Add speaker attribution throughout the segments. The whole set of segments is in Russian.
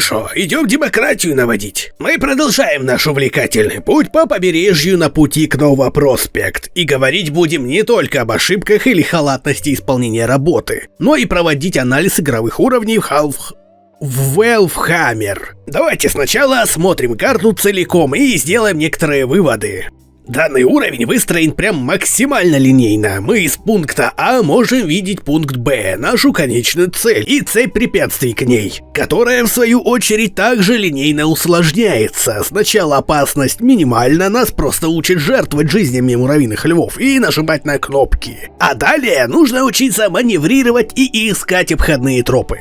Speaker 1: Хорошо, идем демократию наводить. Мы продолжаем наш увлекательный путь по побережью на пути к Нова Проспект. И говорить будем не только об ошибках или халатности исполнения работы, но и проводить анализ игровых уровней в Велфхаммер. Давайте сначала осмотрим карту целиком и сделаем некоторые выводы. Данный уровень выстроен прям максимально линейно. Мы из пункта А можем видеть пункт Б, нашу конечную цель, и цепь препятствий к ней, которая в свою очередь также линейно усложняется. Сначала опасность минимальна, нас просто учат жертвовать жизнями муравьиных львов и нажимать на кнопки. А далее нужно учиться маневрировать и искать обходные тропы.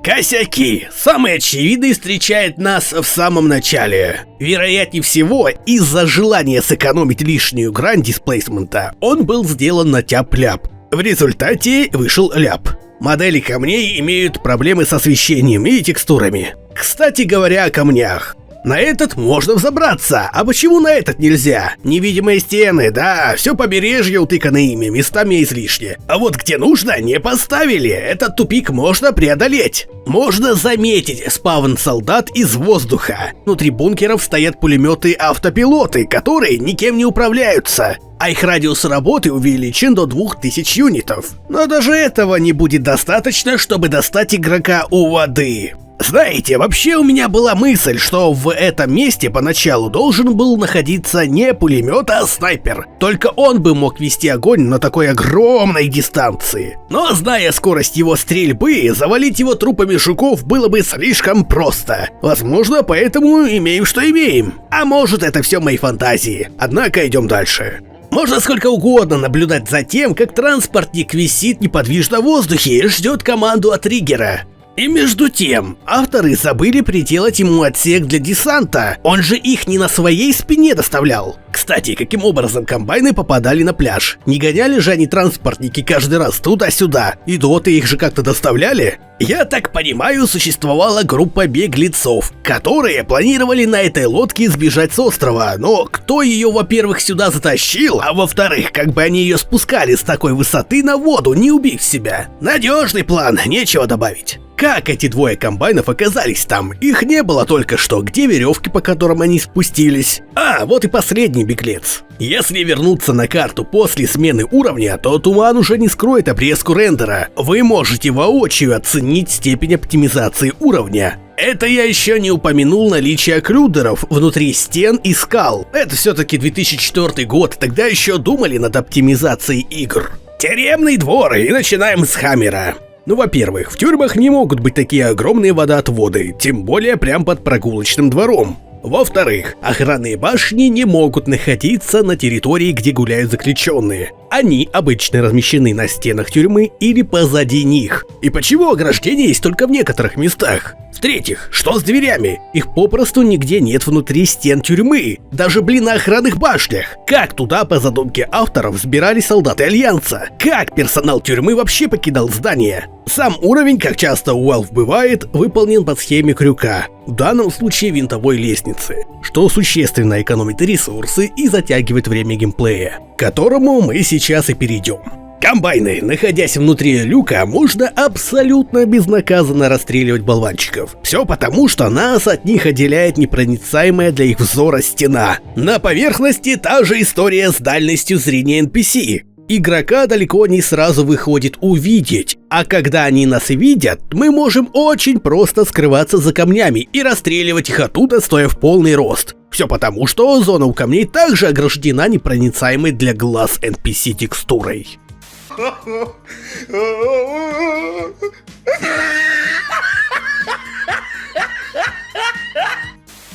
Speaker 1: Косяки. Самый очевидный встречает нас в самом начале. Вероятнее всего, из-за желания сэкономить лишнюю грань дисплейсмента, он был сделан на тяп-ляп. В результате вышел ляп. Модели камней имеют проблемы с освещением и текстурами. Кстати говоря о камнях. На этот можно взобраться, а почему на этот нельзя? Невидимые стены, да, все побережье утыкано ими, местами излишне. А вот где нужно, не поставили, этот тупик можно преодолеть. Можно заметить спавн солдат из воздуха. Внутри бункеров стоят пулеметы-автопилоты, которые никем не управляются. А их радиус работы увеличен до 2000 юнитов. Но даже этого не будет достаточно, чтобы достать игрока у воды. Знаете, вообще у меня была мысль, что в этом месте поначалу должен был находиться не пулемет, а снайпер. Только он бы мог вести огонь на такой огромной дистанции. Но зная скорость его стрельбы, завалить его трупами жуков было бы слишком просто. Возможно, поэтому имеем что имеем. А может, это все мои фантазии. Однако идем дальше. Можно сколько угодно наблюдать за тем, как транспортник висит неподвижно в воздухе и ждет команду от триггера. И между тем, авторы забыли приделать ему отсек для десанта, он же их не на своей спине доставлял. Кстати, каким образом комбайны попадали на пляж? Не гоняли же они транспортники каждый раз туда-сюда, и доты их же как-то доставляли? Я так понимаю, существовала группа беглецов, которые планировали на этой лодке сбежать с острова, но кто ее, во-первых, сюда затащил, а во-вторых, как бы они ее спускали с такой высоты на воду, не убив себя? Надежный план, нечего добавить. Как эти двое комбайнов оказались там? Их не было только что, где веревки, по которым они спустились? А, вот и последний беглец. Если вернуться на карту после смены уровня, то туман уже не скроет обрезку рендера. Вы можете воочию оценить степень оптимизации уровня. Это я еще не упомянул наличие окклюдеров внутри стен и скал. Это все-таки 2004 год, тогда еще думали над оптимизацией игр. Тюремный двор, и начинаем с Хаммера. Ну, во-первых, в тюрьмах не могут быть такие огромные водоотводы, тем более прям под прогулочным двором. Во-вторых, охранные башни не могут находиться на территории, где гуляют заключенные. Они обычно размещены на стенах тюрьмы или позади них. И почему ограждения есть только в некоторых местах? В-третьих, что с дверями? Их попросту нигде нет внутри стен тюрьмы, даже, на охранных башнях. Как туда, по задумке авторов, сбирались солдаты Альянса? Как персонал тюрьмы вообще покидал здание? Сам уровень, как часто у Valve бывает, выполнен по схеме крюка, в данном случае винтовой лестницы, что существенно экономит ресурсы и затягивает время геймплея, к которому мы сейчас и перейдем. Комбайны, находясь внутри люка, можно абсолютно безнаказанно расстреливать болванчиков. Все потому, что нас от них отделяет непроницаемая для их взора стена. На поверхности та же история с дальностью зрения NPC. Игрока далеко не сразу выходит увидеть, а когда они нас видят, мы можем очень просто скрываться за камнями и расстреливать их оттуда, стоя в полный рост. Все потому, что зона у камней также ограждена непроницаемой для глаз NPC текстурой.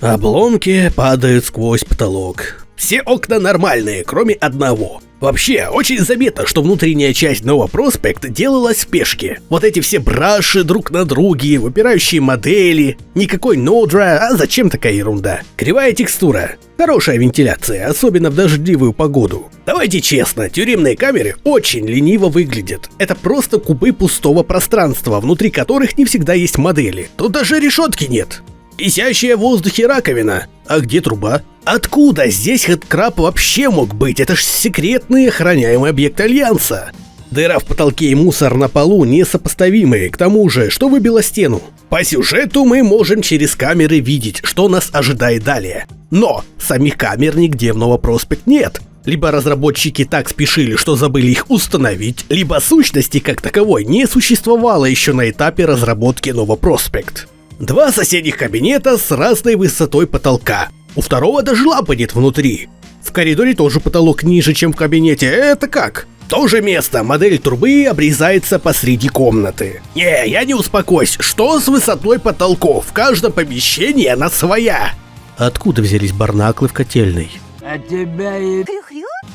Speaker 1: Обломки падают сквозь потолок. Все окна нормальные, кроме одного. Вообще, очень заметно, что внутренняя часть Nova Prospekt делалась в спешке. Вот эти все браши друг на друге, выпирающие модели, никакой нодра, а зачем такая ерунда? Кривая текстура, хорошая вентиляция, особенно в дождливую погоду. Давайте честно, тюремные камеры очень лениво выглядят. Это просто кубы пустого пространства, внутри которых не всегда есть модели. Тут даже решетки нет. Висящая в воздухе раковина. А где труба? Откуда здесь хэдкраб вообще мог быть? Это ж секретный охраняемый объект Альянса. Дыра в потолке и мусор на полу несопоставимые, к тому же, что выбило стену. По сюжету мы можем через камеры видеть, что нас ожидает далее. Но самих камер нигде в Nova Prospekt нет. Либо разработчики так спешили, что забыли их установить, либо сущности как таковой не существовало еще на этапе разработки Nova Prospekt. Два соседних кабинета с разной высотой потолка. У второго даже лампы нет внутри. В коридоре тоже потолок ниже, чем в кабинете. Это как? В то же место модель трубы обрезается посреди комнаты. Не, я не успокоюсь. Что с высотой потолков? В каждом помещении она своя. Откуда взялись барнаклы в котельной?
Speaker 2: От тебя и...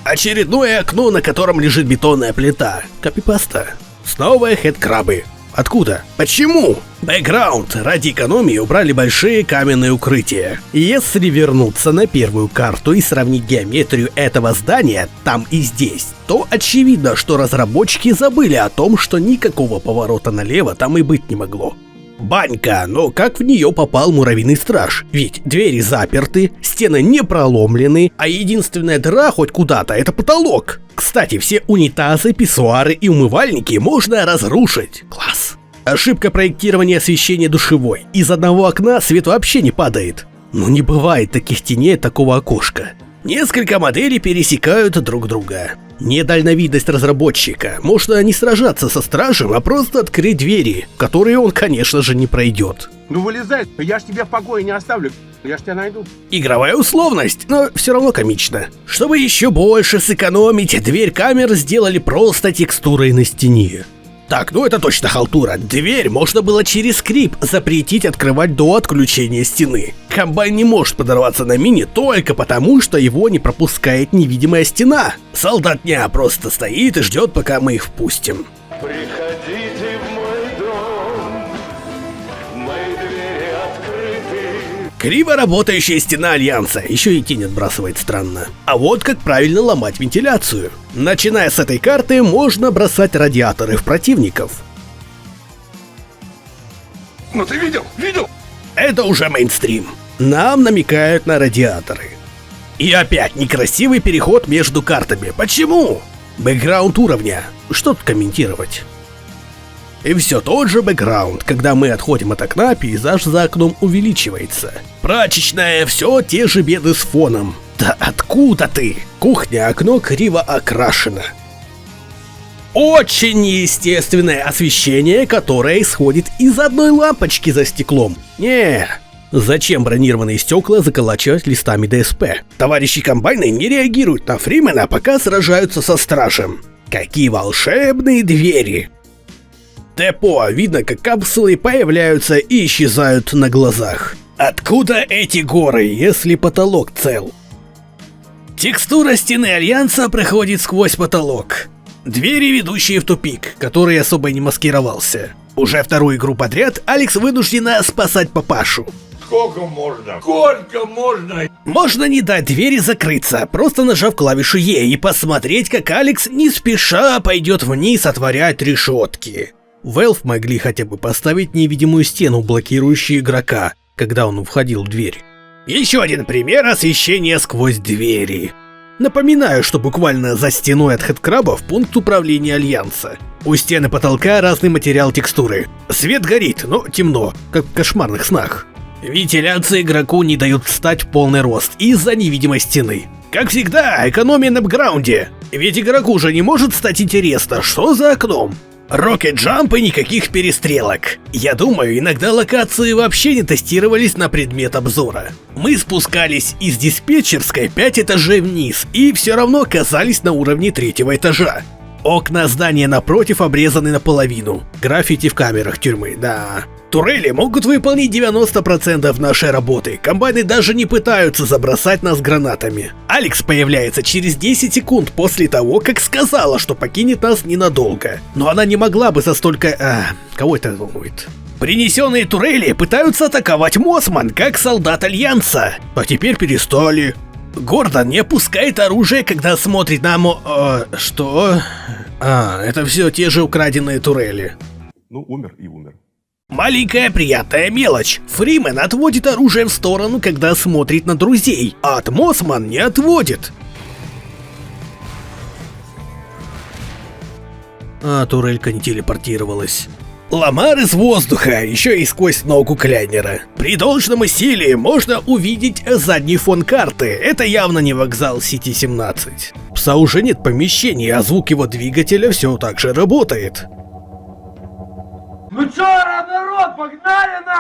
Speaker 1: Очередное окно, на котором лежит бетонная плита. Копипаста. Снова хедкрабы. Откуда? Почему? Бэкграунд. Ради экономии убрали большие каменные укрытия. Если вернуться на первую карту и сравнить геометрию этого здания там и здесь, то очевидно, что разработчики забыли о том, что никакого поворота налево там и быть не могло. Банька, но как в нее попал муравьиный страж? Ведь двери заперты, стены не проломлены, а единственная дыра хоть куда-то — это потолок. Кстати, все унитазы, писсуары и умывальники можно разрушить. Класс. Ошибка проектирования освещения душевой. Из одного окна свет вообще не падает. Ну не бывает таких теней от такого окошка. Несколько моделей пересекают друг друга. Недальновидность разработчика. Можно не сражаться со стражем, а просто открыть двери, которые он, конечно же, не пройдет.
Speaker 3: Ну вылезай, я ж тебя в покое не оставлю, я ж тебя найду.
Speaker 1: Игровая условность, но все равно комично. Чтобы еще больше сэкономить, дверь камер сделали просто текстурой на стене. Так, ну это точно халтура. Дверь можно было через скрипт запретить открывать до отключения стены. Комбайн не может подорваться на мине только потому, что его не пропускает невидимая стена. Солдат дня просто стоит и ждет, пока мы их впустим.
Speaker 4: Приходите в мой дом, мои двери открыты.
Speaker 1: Криво работающая стена Альянса, еще и тень отбрасывает странно. А вот как правильно ломать вентиляцию. Начиная с этой карты, можно бросать радиаторы в противников.
Speaker 3: Ну ты видел? Видел?
Speaker 1: Это уже мейнстрим. Нам намекают на радиаторы. И опять некрасивый переход между картами. Почему? Бэкграунд уровня. Что тут комментировать? И все тот же бэкграунд. Когда мы отходим от окна, пейзаж за окном увеличивается. Прачечная, все те же беды с фоном. Да откуда ты? Кухня, окно криво окрашено. Очень неестественное освещение, которое исходит из одной лампочки за стеклом. Не, зачем бронированные стекла заколачивать листами ДСП? Товарищи комбайны не реагируют на Фримена, пока сражаются со стражем. Какие волшебные двери! Депо, видно, как капсулы появляются и исчезают на глазах. Откуда эти горы, если потолок цел? Текстура стены Альянса проходит сквозь потолок. Двери, ведущие в тупик, который особо не маскировался. Уже вторую игру подряд Алекс вынуждена спасать папашу.
Speaker 4: Сколько можно? Сколько можно?
Speaker 1: Можно не дать двери закрыться, просто нажав клавишу Е и посмотреть, как Алекс не спеша пойдет вниз отворять решетки. Valve могли хотя бы поставить невидимую стену, блокирующую игрока, когда он входил в дверь. Еще один пример освещения сквозь двери. Напоминаю, что буквально за стеной от хедкрабов пункт управления Альянса. У стены потолка разный материал текстуры. Свет горит, но темно, как в кошмарных снах. Вентиляция игроку не дает встать в полный рост из-за невидимой стены. Как всегда, экономия на бэкграунде. Ведь игроку уже не может стать интересно, что за окном. Рокет-джамп и никаких перестрелок. Я думаю, иногда локации вообще не тестировались на предмет обзора. Мы спускались из диспетчерской 5 этажей вниз и все равно оказались на уровне 3-го этажа. Окна здания напротив обрезаны наполовину. Граффити в камерах тюрьмы, да. Турели могут выполнить 90% нашей работы. Комбайны даже не пытаются забросать нас гранатами. Алекс появляется через 10 секунд после того, как сказала, что покинет нас ненадолго. Но она не могла бы за столько... кого это волнует? Принесенные турели пытаются атаковать Моссман, как солдат Альянса. А теперь перестали. Гордон не опускает оружие, когда смотрит на что? Это все те же украденные турели.
Speaker 3: Ну, умер и умер.
Speaker 1: Маленькая приятная мелочь. Фримен отводит оружие в сторону, когда смотрит на друзей, а от Моссман не отводит. А турелька не телепортировалась. Ламар из воздуха, еще и сквозь ногу Кляйнера. При должном усилии можно увидеть задний фон карты. Это явно не вокзал Сити-17. Пса уже нет помещений, а звук его двигателя все так же работает.
Speaker 3: Ну чё, народ, погнали на!